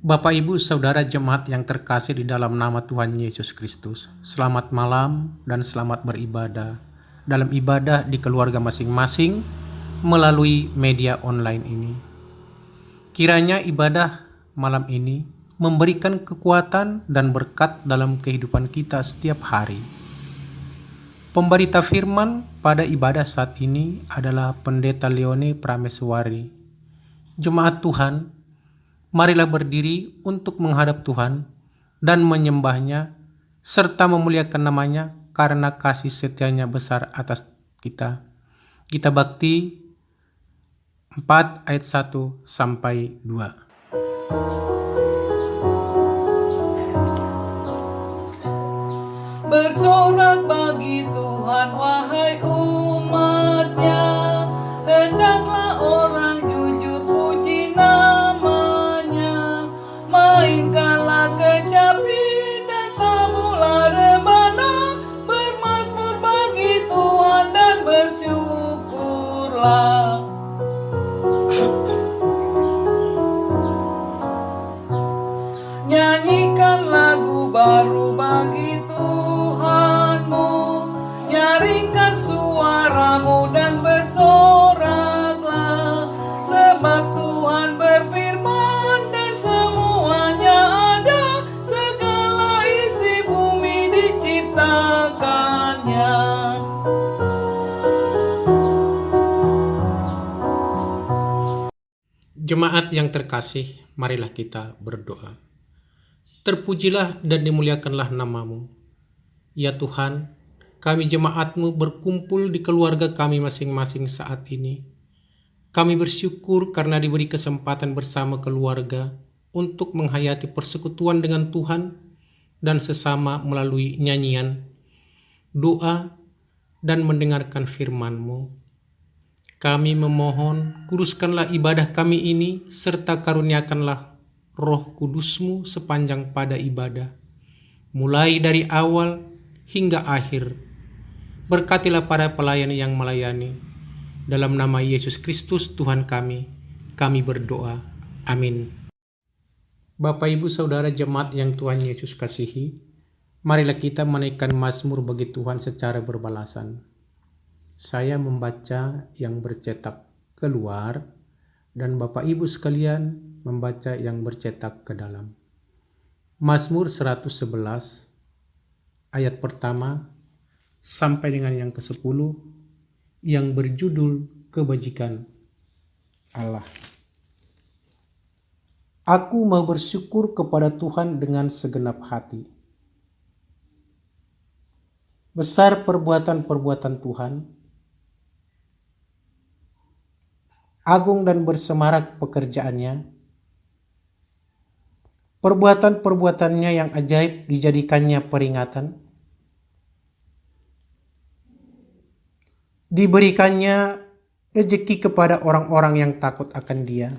Bapak, Ibu, Saudara jemaat yang terkasih di dalam nama Tuhan Yesus Kristus, selamat malam dan selamat beribadah dalam ibadah di keluarga masing-masing melalui media online ini. Kiranya ibadah malam ini memberikan kekuatan dan berkat dalam kehidupan kita setiap hari. Pemberita firman pada ibadah saat ini adalah Pendeta Leone Prameswari. Jemaat Tuhan, marilah berdiri untuk menghadap Tuhan dan menyembah-Nya serta memuliakan nama-Nya karena kasih setia-Nya besar atas kita. Kita bakti 4 ayat 1 sampai 2. Bersorak bagi Tuhan wahai umat-Nya, hendaklah orang jujur puji nama-Nya. Mainkanlah kecapi dan tabulah rebana, bermazmur bagi Tuhan dan bersyukurlah. Nyanyikan lagu baru bagi Tuhanmu, nyaringkan suaramu dan bersoraklah, sebab Tuhan berfirman dan semuanya ada, segala isi bumi diciptakannya. Jemaat yang terkasih, marilah kita berdoa. Terpujilah dan dimuliakanlah nama-Mu. Ya Tuhan, kami jemaat-Mu berkumpul di keluarga kami masing-masing saat ini. Kami bersyukur karena diberi kesempatan bersama keluarga untuk menghayati persekutuan dengan Tuhan dan sesama melalui nyanyian, doa, dan mendengarkan firman-Mu. Kami memohon, kuduskanlah ibadah kami ini serta karuniakanlah Roh Kudus-Mu sepanjang pada ibadah, mulai dari awal hingga akhir. Berkatilah para pelayan yang melayani. Dalam nama Yesus Kristus Tuhan kami berdoa. Amin. Bapak, Ibu, Saudara jemaat yang Tuhan Yesus kasihi, marilah kita menaikkan mazmur bagi Tuhan secara berbalasan. Saya membaca yang bercetak keluar, dan Bapak Ibu sekalian membaca yang bercetak ke dalam. Mazmur 111 ayat pertama sampai dengan yang ke-10 yang berjudul Kebajikan Allah. Aku mau bersyukur kepada Tuhan dengan segenap hati. Besar perbuatan-perbuatan Tuhan, agung dan bersemarak pekerjaannya. Perbuatan-perbuatannya yang ajaib dijadikannya peringatan. Diberikannya rezeki kepada orang-orang yang takut akan Dia.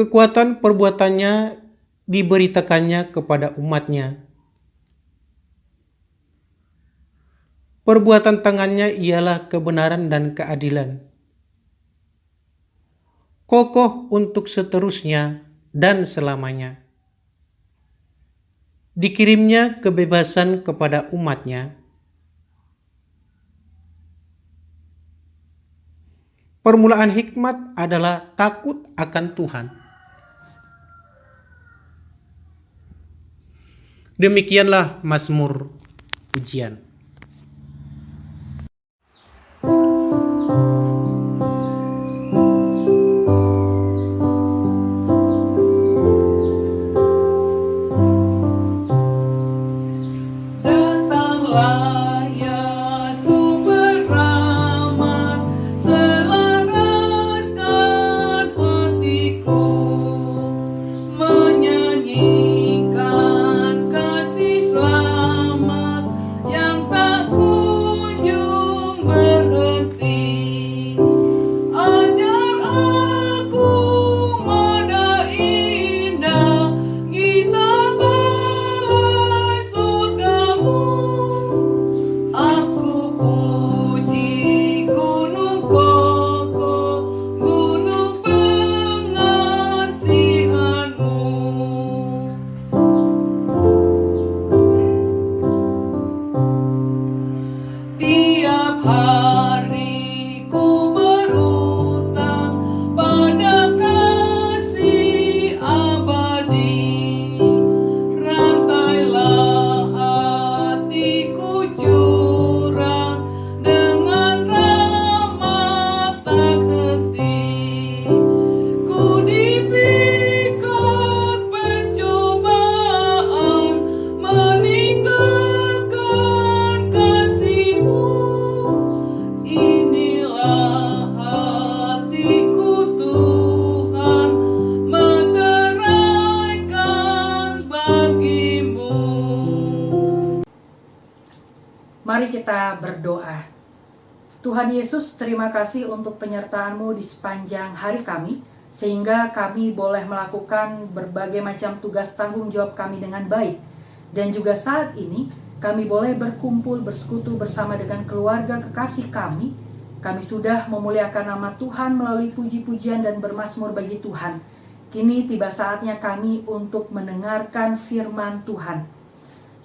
Kekuatan perbuatannya diberitakannya kepada umat-Nya. Perbuatan tangannya ialah kebenaran dan keadilan, kokoh untuk seterusnya dan selamanya. Dikirimnya kebebasan kepada umat-Nya. Permulaan hikmat adalah takut akan Tuhan. Demikianlah mazmur pujian. Datanglah ya sumber rahmat, selaraskan hatiku, menyanyikan kasih selamat yang Mari kita berdoa. Tuhan Yesus, terima kasih untuk penyertaan-Mu di sepanjang hari kami, sehingga kami boleh melakukan berbagai macam tugas tanggung jawab kami dengan baik. Dan juga saat ini, kami boleh berkumpul bersekutu bersama dengan keluarga kekasih kami. Kami sudah memuliakan nama Tuhan melalui puji-pujian dan bermazmur bagi Tuhan. Kini tiba saatnya kami untuk mendengarkan firman Tuhan.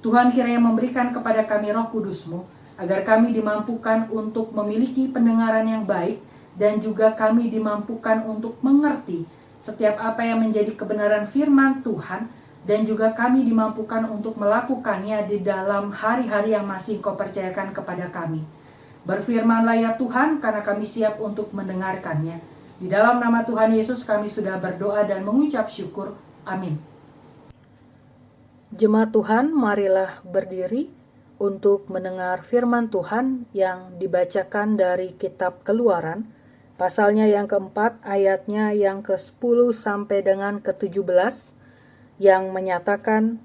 Tuhan kiranya memberikan kepada kami Roh Kudus-Mu, agar kami dimampukan untuk memiliki pendengaran yang baik, dan juga kami dimampukan untuk mengerti setiap apa yang menjadi kebenaran firman Tuhan, dan juga kami dimampukan untuk melakukannya di dalam hari-hari yang masih Kau percayakan kepada kami. Berfirmanlah ya Tuhan, karena kami siap untuk mendengarkannya. Di dalam nama Tuhan Yesus kami sudah berdoa dan mengucap syukur. Amin. Jemaat Tuhan, marilah berdiri untuk mendengar firman Tuhan yang dibacakan dari kitab Keluaran, pasalnya yang keempat, ayatnya yang ke-10 sampai dengan ke-17, yang menyatakan,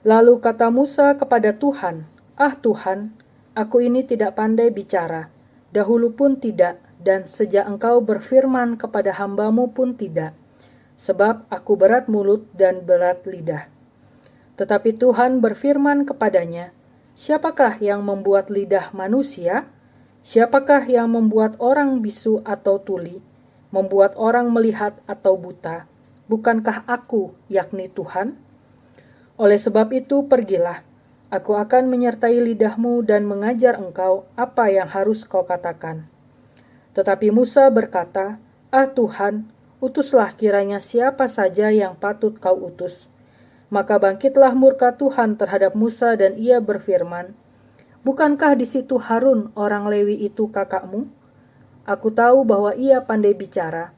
"Lalu kata Musa kepada Tuhan, 'Ah Tuhan, aku ini tidak pandai bicara, dahulu pun tidak, dan sejak Engkau berfirman kepada hamba-Mu pun tidak, sebab aku berat mulut dan berat lidah.' Tetapi Tuhan berfirman kepadanya, 'Siapakah yang membuat lidah manusia? Siapakah yang membuat orang bisu atau tuli, membuat orang melihat atau buta? Bukankah aku, yakni Tuhan? Oleh sebab itu pergilah, aku akan menyertai lidahmu dan mengajar engkau apa yang harus kau katakan.' Tetapi Musa berkata, 'Ah Tuhan, utuslah kiranya siapa saja yang patut kau utus.' Maka bangkitlah murka Tuhan terhadap Musa dan ia berfirman, 'Bukankah di situ Harun orang Lewi itu kakakmu? Aku tahu bahwa ia pandai bicara.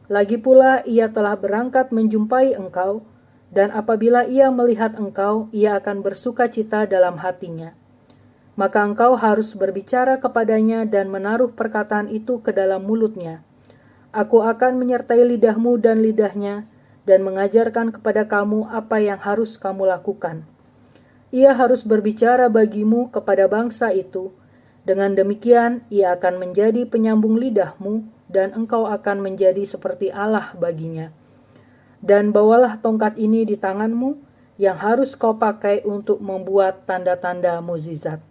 Lagi pula ia telah berangkat menjumpai engkau, dan apabila ia melihat engkau, ia akan bersuka cita dalam hatinya. Maka engkau harus berbicara kepadanya dan menaruh perkataan itu ke dalam mulutnya. Aku akan menyertai lidahmu dan lidahnya, dan mengajarkan kepada kamu apa yang harus kamu lakukan. Ia harus berbicara bagimu kepada bangsa itu. Dengan demikian, ia akan menjadi penyambung lidahmu, dan engkau akan menjadi seperti Allah baginya. Dan bawalah tongkat ini di tanganmu, yang harus kau pakai untuk membuat tanda-tanda mukjizat.'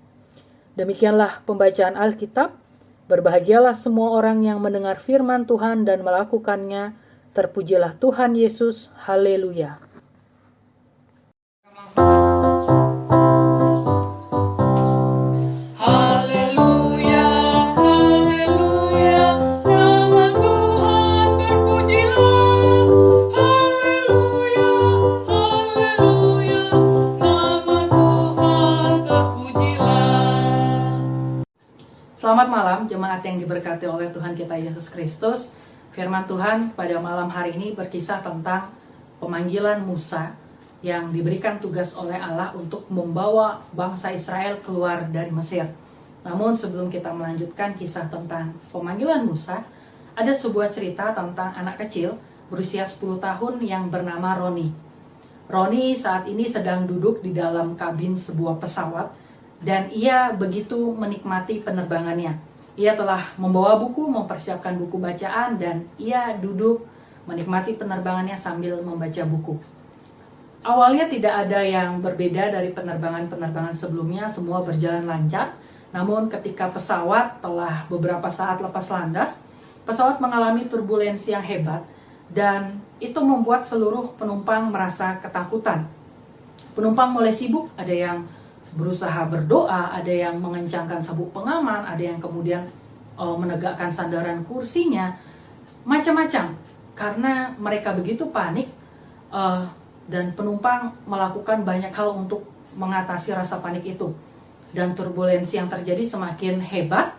Demikianlah pembacaan Alkitab. Berbahagialah semua orang yang mendengar firman Tuhan dan melakukannya. Terpujilah Tuhan Yesus. Haleluya. Haleluya, haleluya, nama Tuhan terpujilah. Haleluya, haleluya, nama Tuhan terpujilah. Selamat malam jemaat yang diberkati oleh Tuhan kita Yesus Kristus. Firman Tuhan pada malam hari ini berkisah tentang pemanggilan Musa yang diberikan tugas oleh Allah untuk membawa bangsa Israel keluar dari Mesir. Namun sebelum kita melanjutkan kisah tentang pemanggilan Musa, ada sebuah cerita tentang anak kecil berusia 10 tahun yang bernama Roni. Roni saat ini sedang duduk di dalam kabin sebuah pesawat dan ia begitu menikmati penerbangannya. Ia telah membawa buku, mempersiapkan buku bacaan, dan ia duduk menikmati penerbangannya sambil membaca buku. Awalnya tidak ada yang berbeda dari penerbangan-penerbangan sebelumnya, semua berjalan lancar. Namun ketika pesawat telah beberapa saat lepas landas, pesawat mengalami turbulensi yang hebat, dan itu membuat seluruh penumpang merasa ketakutan. Penumpang mulai sibuk, ada yang berusaha berdoa, ada yang mengencangkan sabuk pengaman, ada yang kemudian menegakkan sandaran kursinya, macam-macam. Karena mereka begitu panik, dan penumpang melakukan banyak hal untuk mengatasi rasa panik itu. Dan turbulensi yang terjadi semakin hebat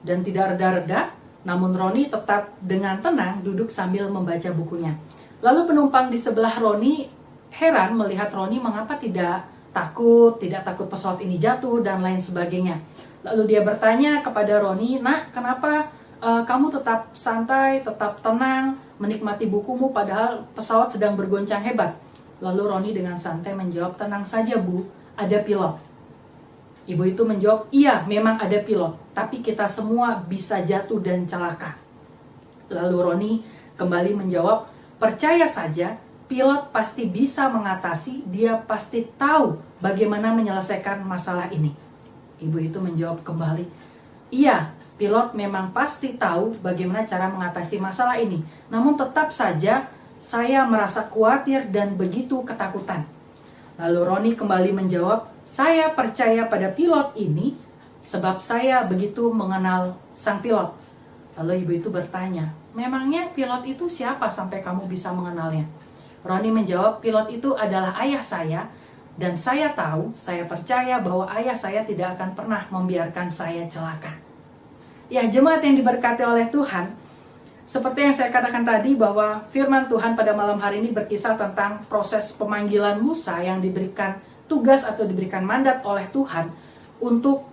dan tidak reda-reda, namun Roni tetap dengan tenang duduk sambil membaca bukunya. Lalu penumpang di sebelah Roni heran melihat Roni mengapa tidak takut pesawat ini jatuh dan lain sebagainya. Lalu dia bertanya kepada Roni, "Nak, kenapa kamu tetap santai, tetap tenang, menikmati bukumu padahal pesawat sedang bergoncang hebat?" Lalu Roni dengan santai menjawab, "Tenang saja Bu, ada pilot." Ibu itu menjawab, iya memang ada pilot, tapi kita semua bisa jatuh dan celaka. Lalu Roni kembali menjawab, percaya saja, pilot pasti bisa mengatasi, dia pasti tahu bagaimana menyelesaikan masalah ini. Ibu itu menjawab kembali, iya, pilot memang pasti tahu bagaimana cara mengatasi masalah ini. Namun tetap saja saya merasa khawatir dan begitu ketakutan. Lalu Roni kembali menjawab, saya percaya pada pilot ini sebab saya begitu mengenal sang pilot. Lalu ibu itu bertanya, memangnya pilot itu siapa sampai kamu bisa mengenalnya? Roni menjawab, pilot itu adalah ayah saya, dan saya tahu, saya percaya bahwa ayah saya tidak akan pernah membiarkan saya celaka. Ya, jemaat yang diberkati oleh Tuhan, seperti yang saya katakan tadi bahwa firman Tuhan pada malam hari ini berkisah tentang proses pemanggilan Musa yang diberikan tugas atau diberikan mandat oleh Tuhan untuk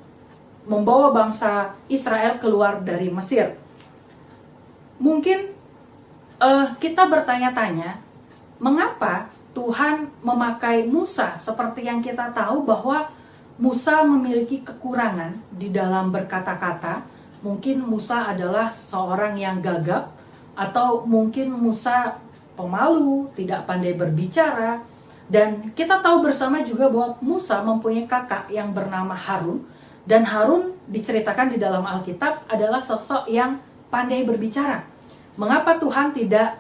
membawa bangsa Israel keluar dari Mesir. Mungkin kita bertanya-tanya, mengapa Tuhan memakai Musa? Seperti yang kita tahu bahwa Musa memiliki kekurangan di dalam berkata-kata. Mungkin Musa adalah seorang yang gagap, atau mungkin Musa pemalu, tidak pandai berbicara. Dan kita tahu bersama juga bahwa Musa mempunyai kakak yang bernama Harun. Dan Harun diceritakan di dalam Alkitab adalah sosok yang pandai berbicara. Mengapa Tuhan tidak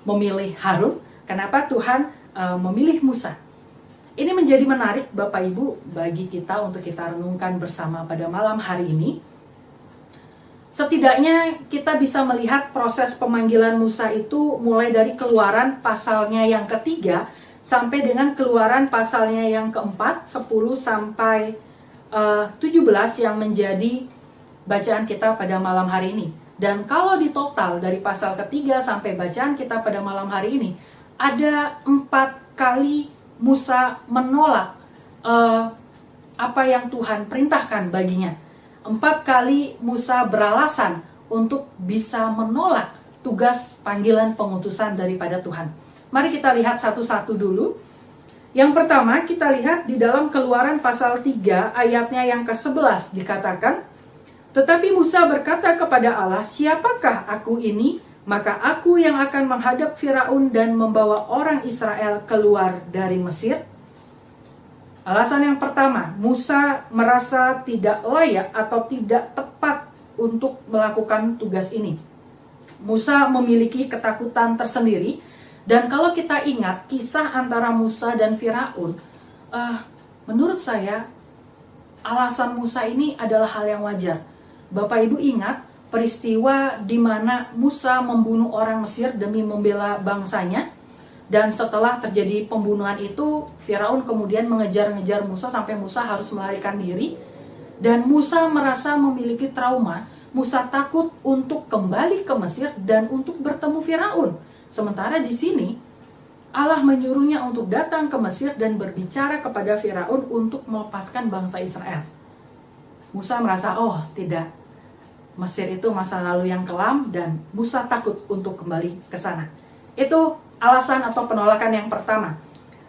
memilih Harun? Kenapa Tuhan memilih Musa? Ini menjadi menarik Bapak Ibu bagi kita untuk kita renungkan bersama pada malam hari ini. Setidaknya kita bisa melihat proses pemanggilan Musa itu mulai dari Keluaran pasalnya yang ketiga sampai dengan Keluaran pasalnya yang keempat, 10 sampai 17 yang menjadi bacaan kita pada malam hari ini. Dan kalau di total dari pasal ketiga sampai bacaan kita pada malam hari ini, ada 4 kali Musa menolak apa yang Tuhan perintahkan baginya. 4 kali Musa beralasan untuk bisa menolak tugas panggilan pengutusan daripada Tuhan. Mari kita lihat satu-satu dulu. Yang pertama kita lihat di dalam Keluaran pasal 3 ayatnya yang ke-11 dikatakan, tetapi Musa berkata kepada Allah, siapakah aku ini? Maka aku yang akan menghadap Firaun dan membawa orang Israel keluar dari Mesir. Alasan yang pertama, Musa merasa tidak layak atau tidak tepat untuk melakukan tugas ini. Musa memiliki ketakutan tersendiri, dan kalau kita ingat kisah antara Musa dan Firaun, menurut saya alasan Musa ini adalah hal yang wajar. Bapak Ibu ingat peristiwa di mana Musa membunuh orang Mesir demi membela bangsanya. Dan setelah terjadi pembunuhan itu, Firaun kemudian mengejar-ngejar Musa sampai Musa harus melarikan diri. Dan Musa merasa memiliki trauma. Musa takut untuk kembali ke Mesir dan untuk bertemu Firaun. Sementara di sini, Allah menyuruhnya untuk datang ke Mesir dan berbicara kepada Firaun untuk melepaskan bangsa Israel. Musa merasa, oh tidak, Mesir itu masa lalu yang kelam dan Musa takut untuk kembali ke sana. Itu alasan atau penolakan yang pertama.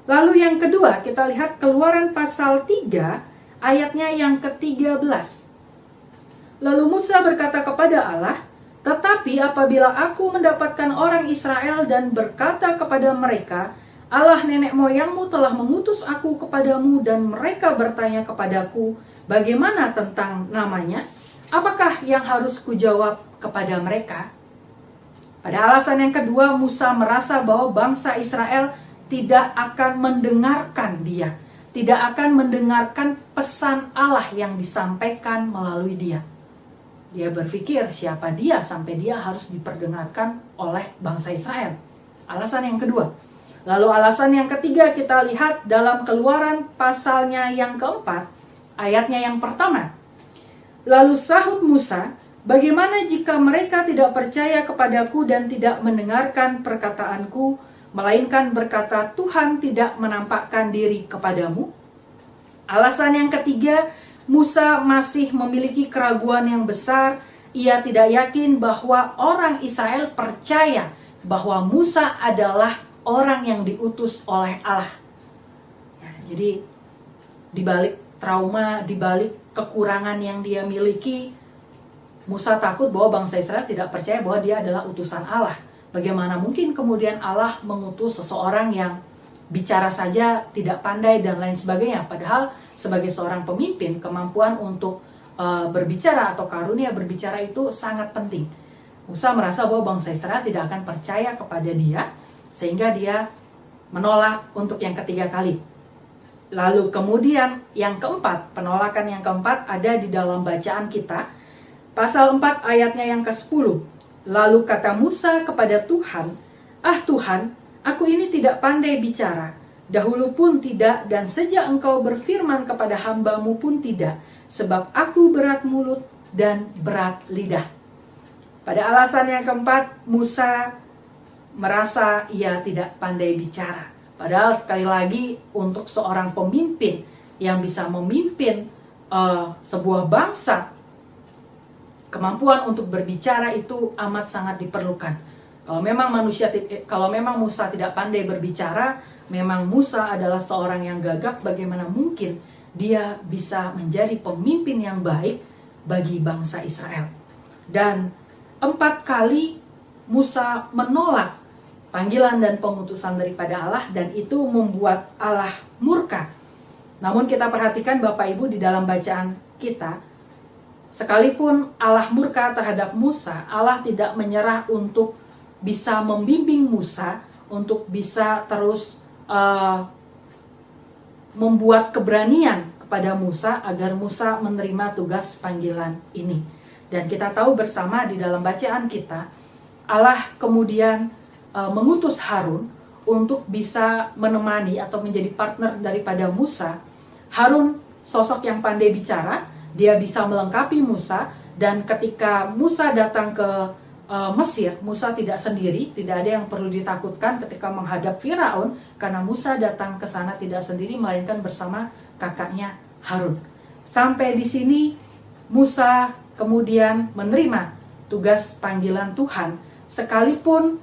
Lalu yang kedua, kita lihat Keluaran pasal 3 ayatnya yang ke-13. Lalu Musa berkata kepada Allah, tetapi apabila aku mendapatkan orang Israel dan berkata kepada mereka, Allah nenek moyangmu telah mengutus aku kepadamu dan mereka bertanya kepadaku, bagaimana tentang namanya? Apakah yang harus kujawab kepada mereka? Pada alasan yang kedua, Musa merasa bahwa bangsa Israel tidak akan mendengarkan dia. Tidak akan mendengarkan pesan Allah yang disampaikan melalui dia. Dia berpikir siapa dia sampai dia harus diperdengarkan oleh bangsa Israel. Alasan yang kedua. Lalu alasan yang ketiga kita lihat dalam Keluaran pasalnya yang keempat, ayatnya yang pertama. Lalu sahut Musa, bagaimana jika mereka tidak percaya kepadaku dan tidak mendengarkan perkataanku, melainkan berkata, Tuhan tidak menampakkan diri kepadamu? Alasan yang ketiga, Musa masih memiliki keraguan yang besar. Ia tidak yakin bahwa orang Israel percaya bahwa Musa adalah orang yang diutus oleh Allah. Ya, jadi dibalik trauma di balik kekurangan yang dia miliki, Musa takut bahwa bangsa Israel tidak percaya bahwa dia adalah utusan Allah. Bagaimana mungkin kemudian Allah mengutus seseorang yang bicara saja tidak pandai dan lain sebagainya. Padahal sebagai seorang pemimpin, kemampuan untuk berbicara atau karunia berbicara itu sangat penting. Musa merasa bahwa bangsa Israel tidak akan percaya kepada dia, sehingga dia menolak untuk yang ketiga kali. Lalu kemudian yang keempat, penolakan yang keempat ada di dalam bacaan kita. Pasal 4 ayatnya yang ke-10. Lalu kata Musa kepada Tuhan, "Ah Tuhan, aku ini tidak pandai bicara. Dahulu pun tidak, dan sejak engkau berfirman kepada hamba-Mu pun tidak. Sebab aku berat mulut dan berat lidah." Pada alasan yang keempat, Musa merasa ia tidak pandai bicara. Padahal sekali lagi untuk seorang pemimpin yang bisa memimpin sebuah bangsa, kemampuan untuk berbicara itu amat sangat diperlukan. Kalau memang Musa tidak pandai berbicara, memang Musa adalah seorang yang gagap, bagaimana mungkin dia bisa menjadi pemimpin yang baik bagi bangsa Israel. Dan 4 kali Musa menolak panggilan dan pengutusan daripada Allah, dan itu membuat Allah murka. Namun kita perhatikan Bapak Ibu di dalam bacaan kita, sekalipun Allah murka terhadap Musa, Allah tidak menyerah untuk bisa membimbing Musa, untuk bisa terus membuat keberanian kepada Musa agar Musa menerima tugas panggilan ini. Dan kita tahu bersama di dalam bacaan kita, Allah kemudian mengutus Harun untuk bisa menemani atau menjadi partner daripada Musa. Harun sosok yang pandai bicara, dia bisa melengkapi Musa, dan ketika Musa datang ke Mesir, Musa tidak sendiri, tidak ada yang perlu ditakutkan ketika menghadap Firaun, karena Musa datang ke sana tidak sendiri, melainkan bersama kakaknya Harun. Sampai di sini Musa kemudian menerima tugas panggilan Tuhan, sekalipun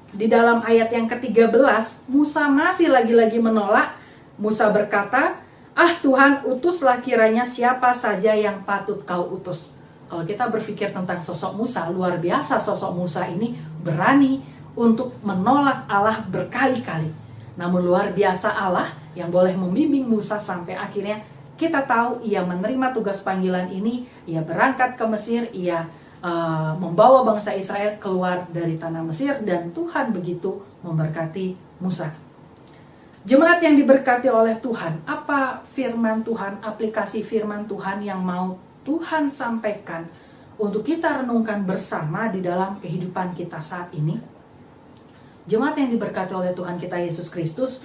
di dalam ayat yang ke-13 Musa masih lagi-lagi menolak. Musa berkata, "Ah Tuhan, utuslah kiranya siapa saja yang patut kau utus." Kalau kita berpikir tentang sosok Musa, luar biasa sosok Musa ini berani untuk menolak Allah berkali-kali. Namun luar biasa Allah yang boleh membimbing Musa sampai akhirnya kita tahu ia menerima tugas panggilan ini. Ia berangkat ke Mesir, ia membawa bangsa Israel keluar dari tanah Mesir, dan Tuhan begitu memberkati Musa. Jemaat yang diberkati oleh Tuhan, apa firman Tuhan, aplikasi firman Tuhan yang mau Tuhan sampaikan untuk kita renungkan bersama di dalam kehidupan kita saat ini? Jemaat yang diberkati oleh Tuhan kita Yesus Kristus,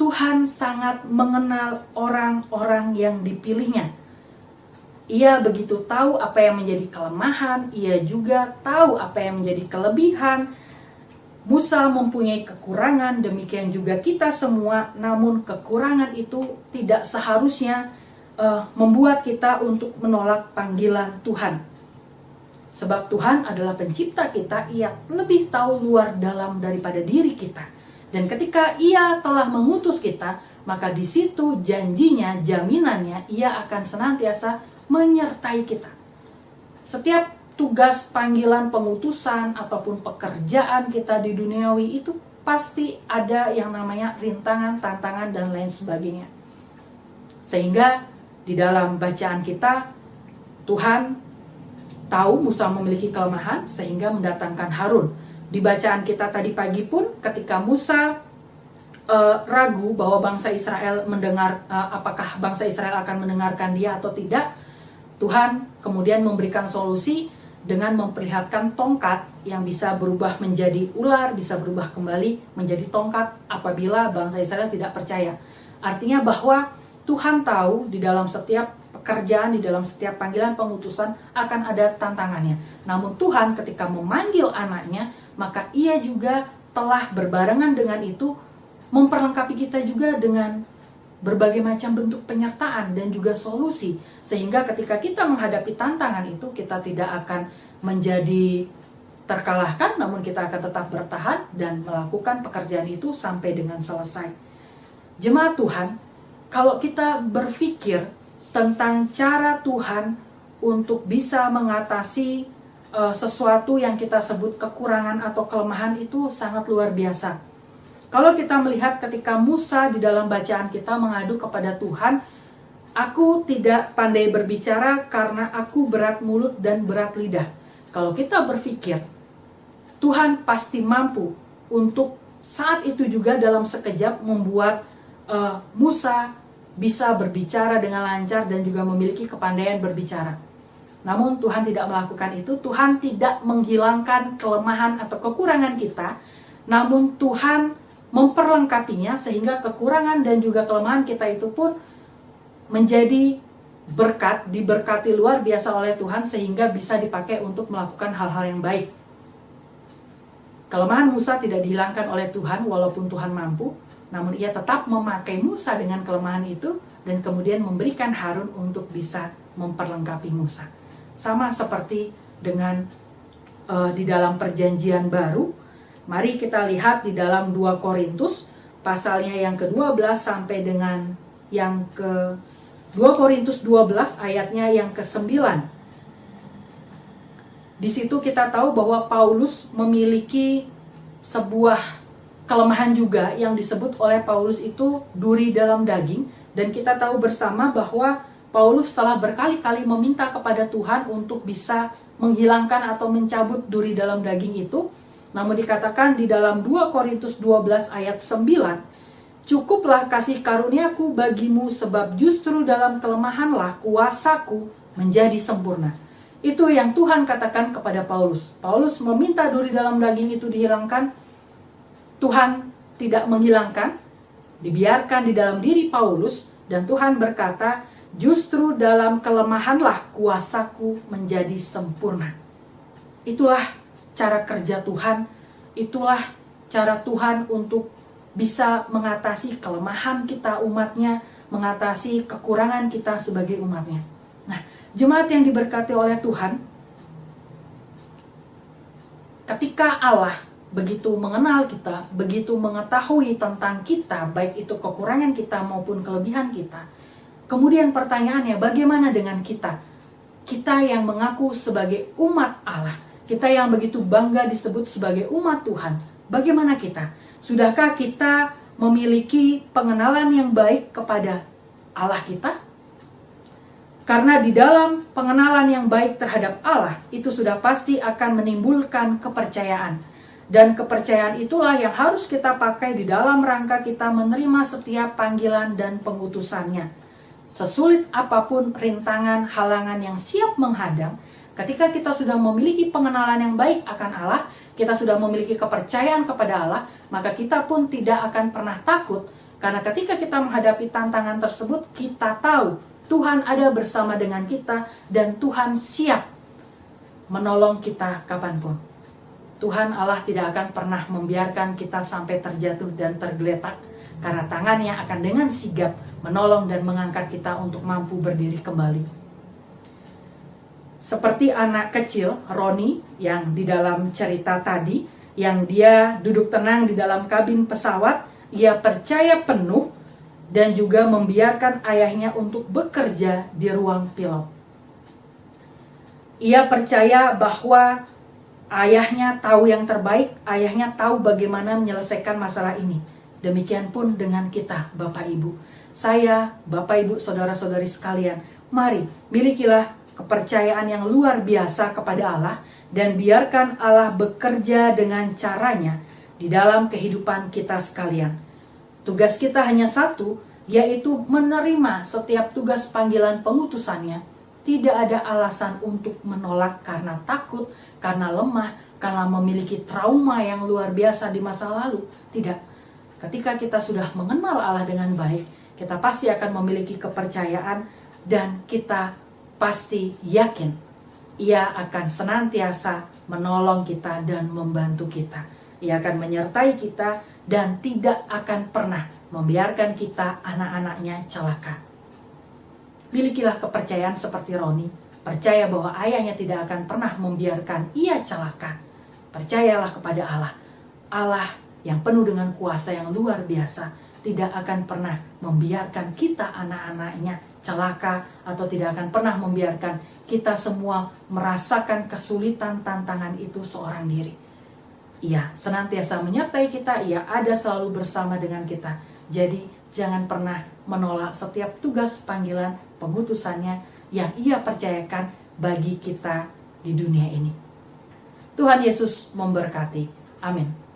Tuhan sangat mengenal orang-orang yang dipilihnya. Ia begitu tahu apa yang menjadi kelemahan, ia juga tahu apa yang menjadi kelebihan. Musa mempunyai kekurangan, demikian juga kita semua, namun kekurangan itu tidak seharusnya membuat kita untuk menolak panggilan Tuhan. Sebab Tuhan adalah pencipta kita, ia lebih tahu luar dalam daripada diri kita. Dan ketika ia telah mengutus kita, maka di situ janjinya, jaminannya, ia akan senantiasa menyertai kita. Setiap tugas panggilan pengutusan ataupun pekerjaan kita di duniawi itu pasti ada yang namanya rintangan, tantangan, dan lain sebagainya. Sehingga di dalam bacaan kita, Tuhan tahu Musa memiliki kelemahan sehingga mendatangkan Harun. Di bacaan kita tadi pagi pun ketika Musa ragu bahwa bangsa Israel apakah bangsa Israel akan mendengarkan dia atau tidak, Tuhan kemudian memberikan solusi dengan memperlihatkan tongkat yang bisa berubah menjadi ular, bisa berubah kembali menjadi tongkat apabila bangsa Israel tidak percaya. Artinya bahwa Tuhan tahu di dalam setiap pekerjaan, di dalam setiap panggilan pengutusan akan ada tantangannya. Namun Tuhan ketika memanggil anaknya, maka ia juga telah berbarengan dengan itu memperlengkapi kita juga dengan berbagai macam bentuk penyertaan dan juga solusi, sehingga ketika kita menghadapi tantangan itu kita tidak akan menjadi terkalahkan, namun kita akan tetap bertahan dan melakukan pekerjaan itu sampai dengan selesai. Jemaat Tuhan, kalau kita berpikir tentang cara Tuhan untuk bisa mengatasi sesuatu yang kita sebut kekurangan atau kelemahan itu sangat luar biasa. Kalau kita melihat ketika Musa di dalam bacaan kita mengadu kepada Tuhan, aku tidak pandai berbicara karena aku berat mulut dan berat lidah. Kalau kita berpikir, Tuhan pasti mampu untuk saat itu juga dalam sekejap membuat Musa bisa berbicara dengan lancar dan juga memiliki kepandaian berbicara. Namun Tuhan tidak melakukan itu. Tuhan tidak menghilangkan kelemahan atau kekurangan kita, namun Tuhan memperlengkapinya sehingga kekurangan dan juga kelemahan kita itu pun menjadi berkat, diberkati luar biasa oleh Tuhan sehingga bisa dipakai untuk melakukan hal-hal yang baik. Kelemahan Musa tidak dihilangkan oleh Tuhan walaupun Tuhan mampu, namun ia tetap memakai Musa dengan kelemahan itu dan kemudian memberikan Harun untuk bisa memperlengkapi Musa. Sama seperti dengan di dalam perjanjian baru. Mari kita lihat di dalam 2 Korintus pasalnya yang ke-12 sampai dengan yang ke 2 Korintus 12 ayatnya yang ke-9. Di situ kita tahu bahwa Paulus memiliki sebuah kelemahan juga yang disebut oleh Paulus itu duri dalam daging, dan kita tahu bersama bahwa Paulus telah berkali-kali meminta kepada Tuhan untuk bisa menghilangkan atau mencabut duri dalam daging itu. Namun dikatakan di dalam 2 Korintus 12 ayat 9, cukuplah kasih karuniaku bagimu sebab justru dalam kelemahanlah kuasaku menjadi sempurna. Itu yang Tuhan katakan kepada Paulus. Paulus meminta duri dalam daging itu dihilangkan. Tuhan tidak menghilangkan, dibiarkan di dalam diri Paulus, dan Tuhan berkata, justru dalam kelemahanlah kuasaku menjadi sempurna. Itulah cara kerja Tuhan, itulah cara Tuhan untuk bisa mengatasi kelemahan kita umatnya, mengatasi kekurangan kita sebagai umatnya. Nah, jemaat yang diberkati oleh Tuhan, ketika Allah begitu mengenal kita, begitu mengetahui tentang kita, baik itu kekurangan kita maupun kelebihan kita, kemudian pertanyaannya, bagaimana dengan kita? Kita yang mengaku sebagai umat Allah, kita yang begitu bangga disebut sebagai umat Tuhan, bagaimana kita? Sudahkah kita memiliki pengenalan yang baik kepada Allah kita? Karena di dalam pengenalan yang baik terhadap Allah, itu sudah pasti akan menimbulkan kepercayaan. Dan kepercayaan itulah yang harus kita pakai di dalam rangka kita menerima setiap panggilan dan pengutusannya. Sesulit apapun rintangan, halangan yang siap menghadang, ketika kita sudah memiliki pengenalan yang baik akan Allah, kita sudah memiliki kepercayaan kepada Allah, maka kita pun tidak akan pernah takut. Karena ketika kita menghadapi tantangan tersebut, kita tahu Tuhan ada bersama dengan kita dan Tuhan siap menolong kita kapanpun. Tuhan Allah tidak akan pernah membiarkan kita sampai terjatuh dan tergeletak, karena tangannya akan dengan sigap menolong dan mengangkat kita untuk mampu berdiri kembali. Seperti anak kecil Roni yang di dalam cerita tadi, yang dia duduk tenang di dalam kabin pesawat, ia percaya penuh dan juga membiarkan ayahnya untuk bekerja di ruang pilot. Ia percaya bahwa ayahnya tahu yang terbaik, ayahnya tahu bagaimana menyelesaikan masalah ini. Demikian pun dengan kita, Bapak Ibu. Saya, Bapak Ibu, saudara-saudari sekalian, mari milikilah kepercayaan yang luar biasa kepada Allah dan biarkan Allah bekerja dengan caranya di dalam kehidupan kita sekalian. Tugas kita hanya satu, yaitu menerima setiap tugas panggilan pengutusannya. Tidak ada alasan untuk menolak karena takut, karena lemah, karena memiliki trauma yang luar biasa di masa lalu. Tidak. Ketika kita sudah mengenal Allah dengan baik, kita pasti akan memiliki kepercayaan dan kita pasti yakin Ia akan senantiasa menolong kita dan membantu kita. Ia akan menyertai kita dan tidak akan pernah membiarkan kita anak-anaknya celaka. Milikilah kepercayaan seperti Roni. Percaya bahwa ayahnya tidak akan pernah membiarkan ia celaka. Percayalah kepada Allah. Allah yang penuh dengan kuasa yang luar biasa tidak akan pernah membiarkan kita anak-anaknya celaka atau tidak akan pernah membiarkan kita semua merasakan kesulitan tantangan itu seorang diri. Ia senantiasa menyertai kita, ia ada selalu bersama dengan kita. Jadi jangan pernah menolak setiap tugas panggilan pengutusannya yang ia percayakan bagi kita di dunia ini. Tuhan Yesus memberkati. Amin.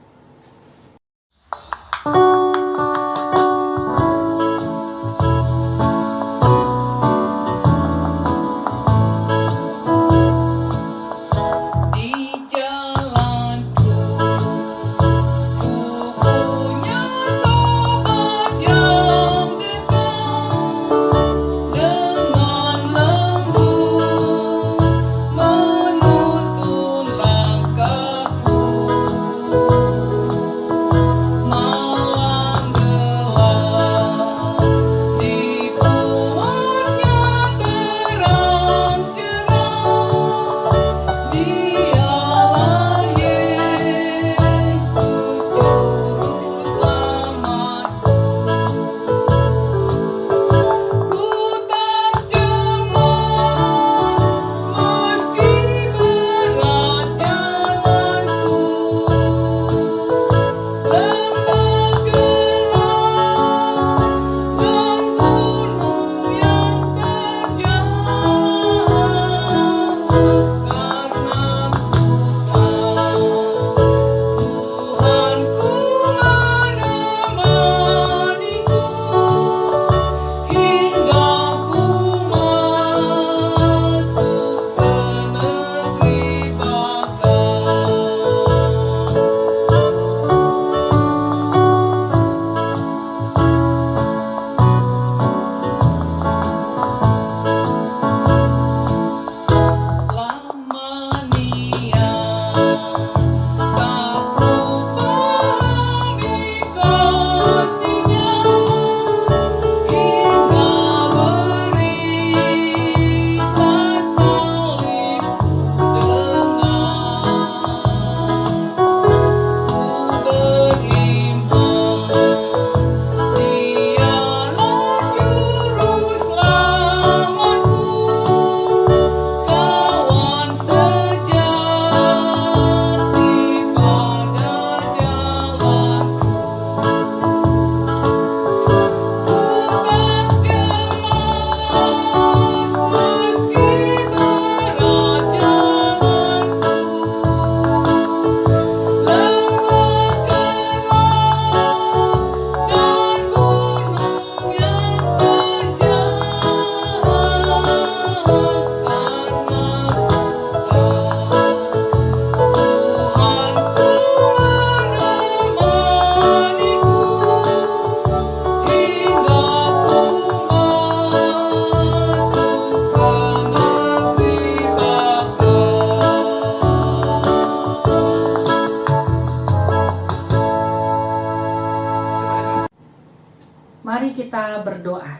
Mari kita berdoa.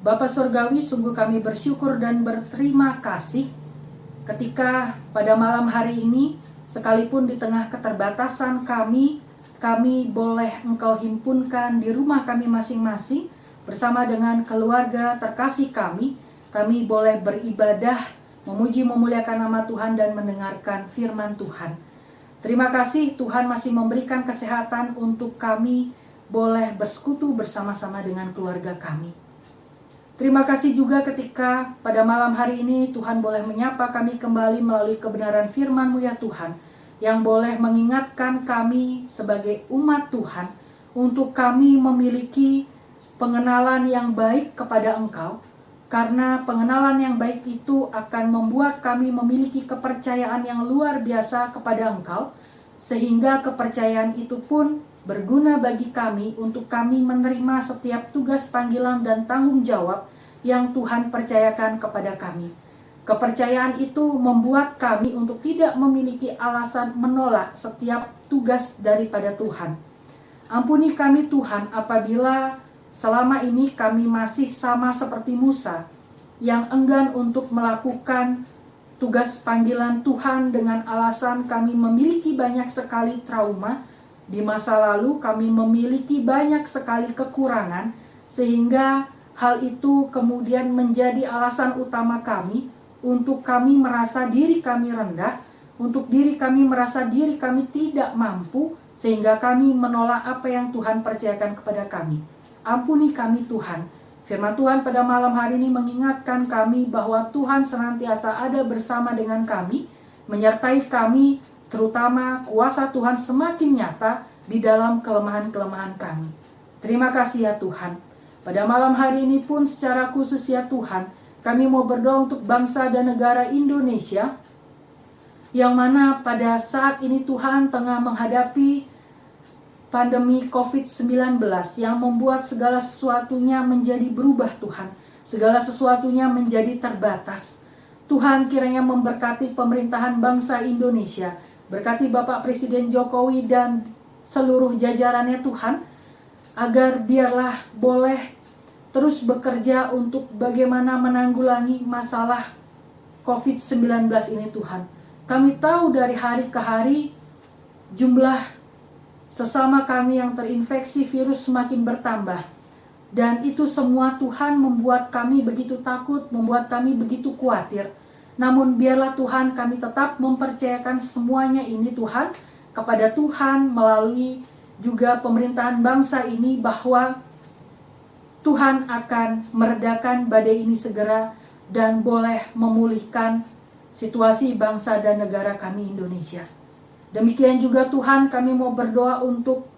Bapa Surgawi, sungguh kami bersyukur dan berterima kasih ketika pada malam hari ini, sekalipun di tengah keterbatasan kami boleh Engkau himpunkan di rumah kami masing-masing bersama dengan keluarga terkasih kami boleh beribadah, memuji memuliakan nama Tuhan dan mendengarkan firman Tuhan. Terima kasih Tuhan masih memberikan kesehatan untuk kami boleh bersekutu bersama-sama dengan keluarga kami. Terima kasih juga ketika pada malam hari ini Tuhan boleh menyapa kami kembali melalui kebenaran firman-Mu ya Tuhan, yang boleh mengingatkan kami sebagai umat Tuhan untuk kami memiliki pengenalan yang baik kepada Engkau, karena pengenalan yang baik itu akan membuat kami memiliki kepercayaan yang luar biasa kepada Engkau, sehingga kepercayaan itu pun berguna bagi kami untuk kami menerima setiap tugas panggilan dan tanggung jawab yang Tuhan percayakan kepada kami. Kepercayaan itu membuat kami untuk tidak memiliki alasan menolak setiap tugas daripada Tuhan. Ampuni kami Tuhan apabila selama ini kami masih sama seperti Musa yang enggan untuk melakukan tugas panggilan Tuhan dengan alasan kami memiliki banyak sekali trauma. Di masa lalu kami memiliki banyak sekali kekurangan sehingga hal itu kemudian menjadi alasan utama kami untuk kami merasa diri kami rendah, untuk diri kami merasa diri kami tidak mampu, sehingga kami menolak apa yang Tuhan percayakan kepada kami. Ampuni kami Tuhan. Firman Tuhan pada malam hari ini mengingatkan kami bahwa Tuhan senantiasa ada bersama dengan kami, menyertai kami, terutama kuasa Tuhan semakin nyata di dalam kelemahan-kelemahan kami. Terima kasih ya Tuhan. Pada malam hari ini pun secara khusus ya Tuhan, kami mau berdoa untuk bangsa dan negara Indonesia, yang mana pada saat ini Tuhan tengah menghadapi pandemi COVID-19 yang membuat segala sesuatunya menjadi berubah Tuhan. Segala sesuatunya menjadi terbatas. Tuhan kiranya memberkati pemerintahan bangsa Indonesia. Berkati Bapak Presiden Jokowi dan seluruh jajarannya Tuhan, agar biarlah boleh terus bekerja untuk bagaimana menanggulangi masalah COVID-19 ini Tuhan. Kami tahu dari hari ke hari jumlah sesama kami yang terinfeksi virus semakin bertambah. Dan itu semua Tuhan membuat kami begitu takut, membuat kami begitu khawatir. Namun biarlah Tuhan kami tetap mempercayakan semuanya ini Tuhan kepada Tuhan melalui juga pemerintahan bangsa ini, bahwa Tuhan akan meredakan badai ini segera dan boleh memulihkan situasi bangsa dan negara kami Indonesia. Demikian juga Tuhan, kami mau berdoa untuk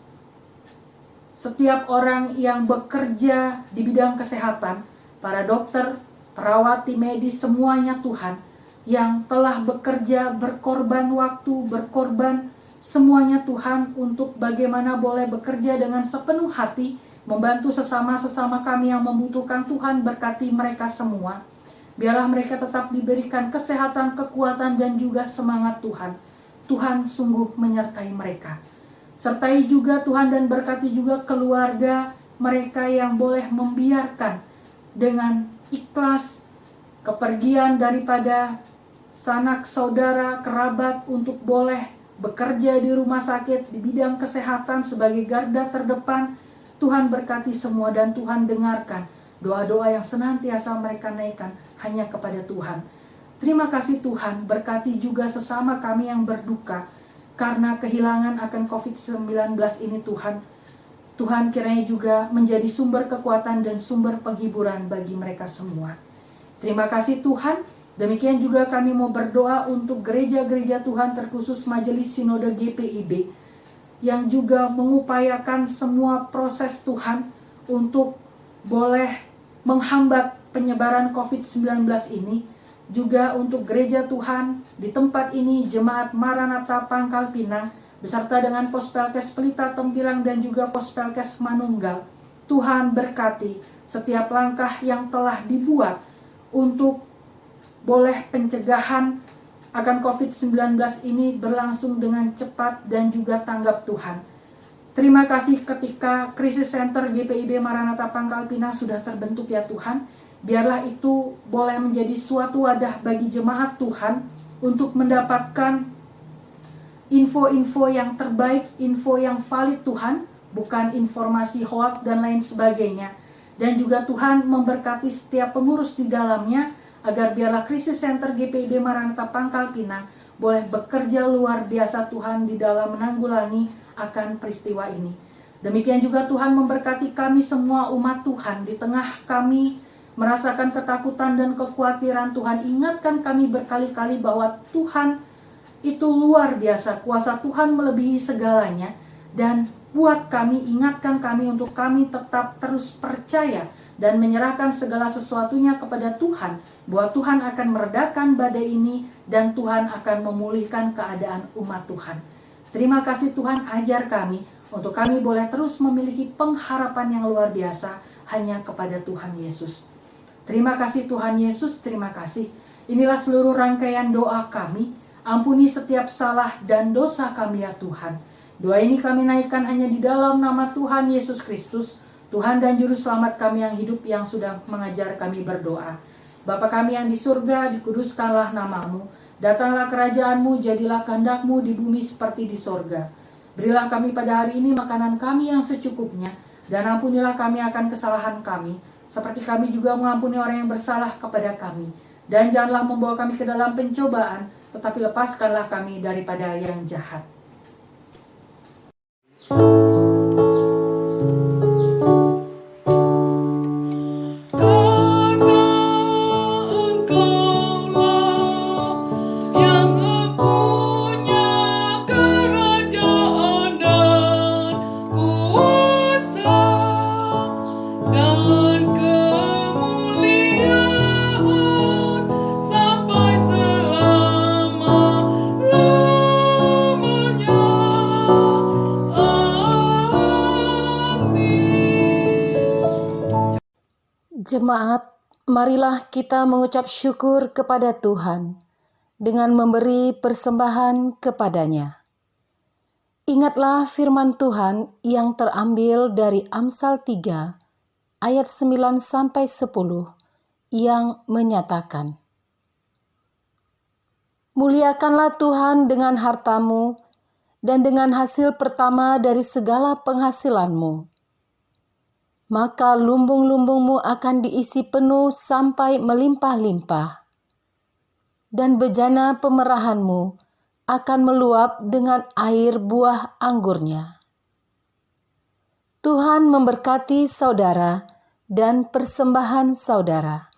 setiap orang yang bekerja di bidang kesehatan, para dokter, perawat, tim medis, semuanya Tuhan, yang telah bekerja, berkorban waktu, berkorban semuanya Tuhan, untuk bagaimana boleh bekerja dengan sepenuh hati, membantu sesama-sesama kami yang membutuhkan. Tuhan berkati mereka semua. Biarlah mereka tetap diberikan kesehatan, kekuatan, dan juga semangat Tuhan. Tuhan sungguh menyertai mereka. Sertai juga Tuhan dan berkati juga keluarga mereka yang boleh membiarkan dengan ikhlas kepergian daripada sanak saudara, kerabat untuk boleh bekerja di rumah sakit, di bidang kesehatan sebagai garda terdepan. Tuhan berkati semua dan Tuhan dengarkan doa-doa yang senantiasa mereka naikkan hanya kepada Tuhan. Terima kasih Tuhan, berkati juga sesama kami yang berduka karena kehilangan akan COVID-19 ini Tuhan. Tuhan kiranya juga menjadi sumber kekuatan dan sumber penghiburan bagi mereka semua. Terima kasih Tuhan. Demikian juga kami mau berdoa untuk gereja-gereja Tuhan, terkhusus Majelis Sinode GPIB, yang juga mengupayakan semua proses Tuhan untuk boleh menghambat penyebaran COVID-19 ini. Juga untuk gereja Tuhan di tempat ini, Jemaat Maranatha Pangkal Pinang, beserta dengan Pospelkes Pelita Tempilang dan juga Pospelkes Manunggal. Tuhan berkati setiap langkah yang telah dibuat untuk boleh pencegahan akan COVID-19 ini berlangsung dengan cepat dan juga tanggap Tuhan. Terima kasih ketika Krisis Center GPIB Maranatha Pangkal Pinang sudah terbentuk ya Tuhan. Biarlah itu boleh menjadi suatu wadah bagi jemaat Tuhan untuk mendapatkan info-info yang terbaik, info yang valid Tuhan, bukan informasi hoak dan lain sebagainya. Dan juga Tuhan memberkati setiap pengurus di dalamnya, agar biarlah Krisis Center GPIB Maranatha Pangkal Pinang boleh bekerja luar biasa Tuhan di dalam menanggulangi akan peristiwa ini. Demikian juga Tuhan memberkati kami semua umat Tuhan di tengah kami merasakan ketakutan dan kekhawatiran. Tuhan ingatkan kami berkali-kali bahwa Tuhan itu luar biasa, kuasa Tuhan melebihi segalanya. Dan buat kami, ingatkan kami untuk kami tetap terus percaya dan menyerahkan segala sesuatunya kepada Tuhan, bahwa Tuhan akan meredakan badai ini dan Tuhan akan memulihkan keadaan umat Tuhan. Terima kasih Tuhan, ajar kami untuk kami boleh terus memiliki pengharapan yang luar biasa hanya kepada Tuhan Yesus. Terima kasih Tuhan Yesus, terima kasih. Inilah seluruh rangkaian doa kami. Ampuni setiap salah dan dosa kami ya Tuhan. Doa ini kami naikkan hanya di dalam nama Tuhan Yesus Kristus, Tuhan dan Juru Selamat kami yang hidup, yang sudah mengajar kami berdoa. Bapa kami yang di surga, dikuduskanlah namamu. Datanglah kerajaanmu, jadilah kehendak-Mu di bumi seperti di sorga. Berilah kami pada hari ini makanan kami yang secukupnya, dan ampunilah kami akan kesalahan kami, seperti kami juga mengampuni orang yang bersalah kepada kami. Dan janganlah membawa kami ke dalam pencobaan, tetapi lepaskanlah kami daripada yang jahat. Karena Engkaulah yang mempunyai kerajaan dan kuasa dan kemuliaan sampai selama-lamanya. Amin. Jemaat, marilah kita mengucap syukur kepada Tuhan dengan memberi persembahan kepadanya. Ingatlah firman Tuhan yang terambil dari Amsal 3 ayat 9-10 yang menyatakan, "Muliakanlah Tuhan dengan hartamu dan dengan hasil pertama dari segala penghasilanmu. Maka lumbung-lumbungmu akan diisi penuh sampai melimpah-limpah, dan bejana pemerahanmu akan meluap dengan air buah anggurnya." Tuhan memberkati saudara dan persembahan saudara.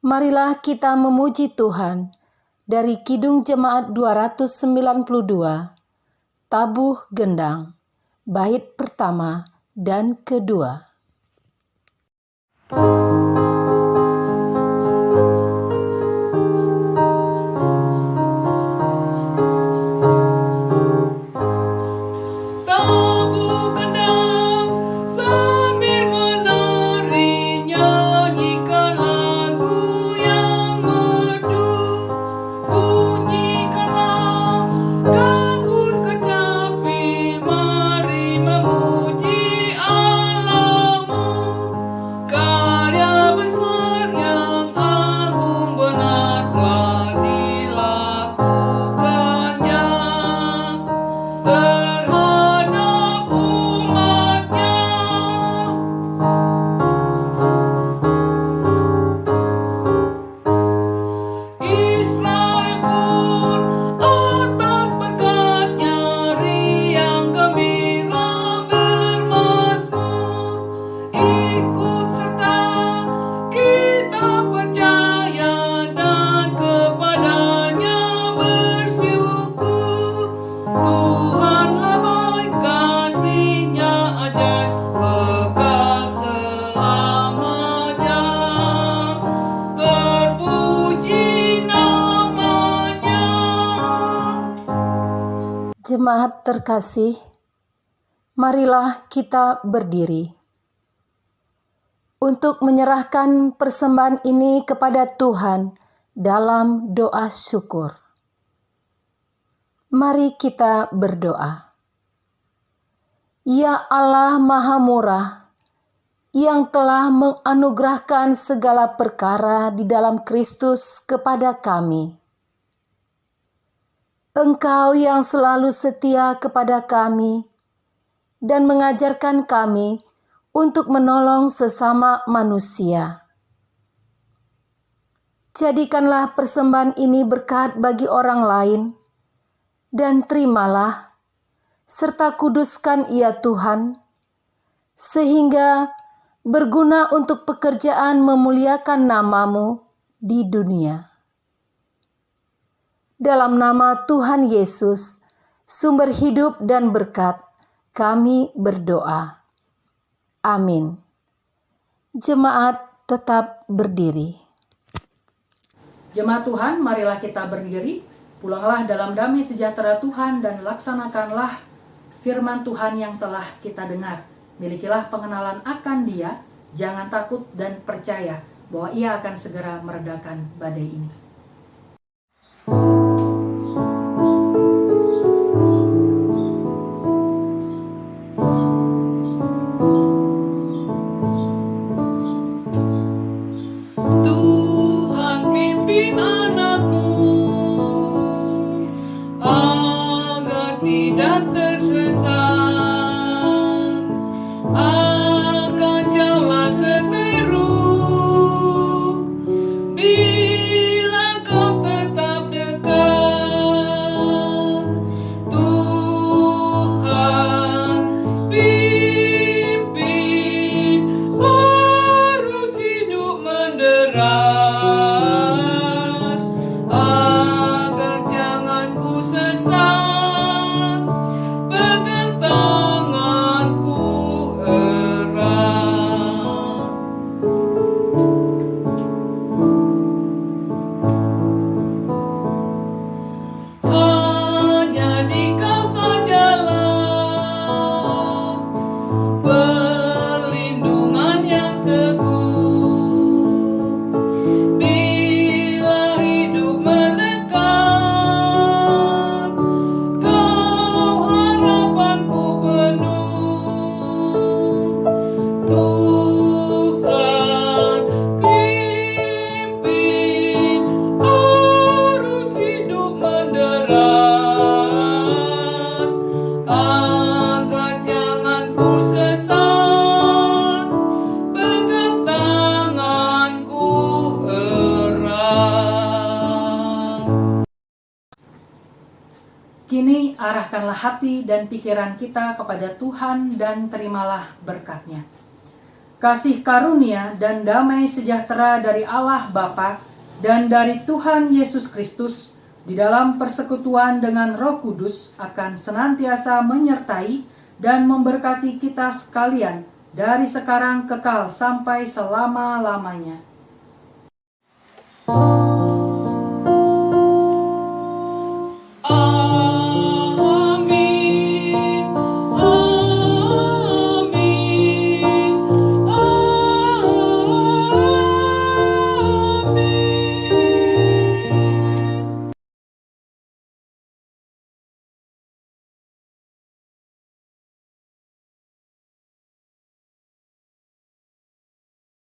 Marilah kita memuji Tuhan dari Kidung Jemaat 292, Tabuh Gendang, bait pertama dan kedua. Tabuh gendang sambil menari, nyanyikan lagu yang merdu. Bunyikanlah gambus kecapi, mari memuji Allahmu. Karya besar yang agung benar telah dilakukannya terhadap umatnya. Israel pun atas berkat-Nya riang gembira bermazmur. Ikut serta kita percaya dan kepadanya bersyukur. Tuhanlah baik, kasih-Nya ajaib, kekal selamanya. Terpuji namanya. Jemaat terkasih, marilah kita berdiri untuk menyerahkan persembahan ini kepada Tuhan dalam doa syukur. Mari kita berdoa. Ya Allah Maha Murah, yang telah menganugerahkan segala perkara di dalam Kristus kepada kami. Engkau yang selalu setia kepada kami dan mengajarkan kami untuk menolong sesama manusia. Jadikanlah persembahan ini berkat bagi orang lain, dan terimalah serta kuduskan ia Tuhan, sehingga berguna untuk pekerjaan memuliakan nama-Mu di dunia. Dalam nama Tuhan Yesus, sumber hidup dan berkat, kami berdoa. Amin. Jemaat tetap berdiri. Jemaat Tuhan, marilah kita berdiri. Pulanglah dalam damai sejahtera Tuhan dan laksanakanlah firman Tuhan yang telah kita dengar. Milikilah pengenalan akan Dia, jangan takut dan percaya bahwa Ia akan segera meredakan badai ini. Tuhan pimpin anak-Mu agar tidak tersesat akan jalan Arahkanlah hati dan pikiran kita kepada Tuhan dan terimalah berkat-Nya. Kasih karunia dan damai sejahtera dari Allah Bapa dan dari Tuhan Yesus Kristus di dalam persekutuan dengan Roh Kudus akan senantiasa menyertai dan memberkati kita sekalian dari sekarang kekal sampai selama-lamanya.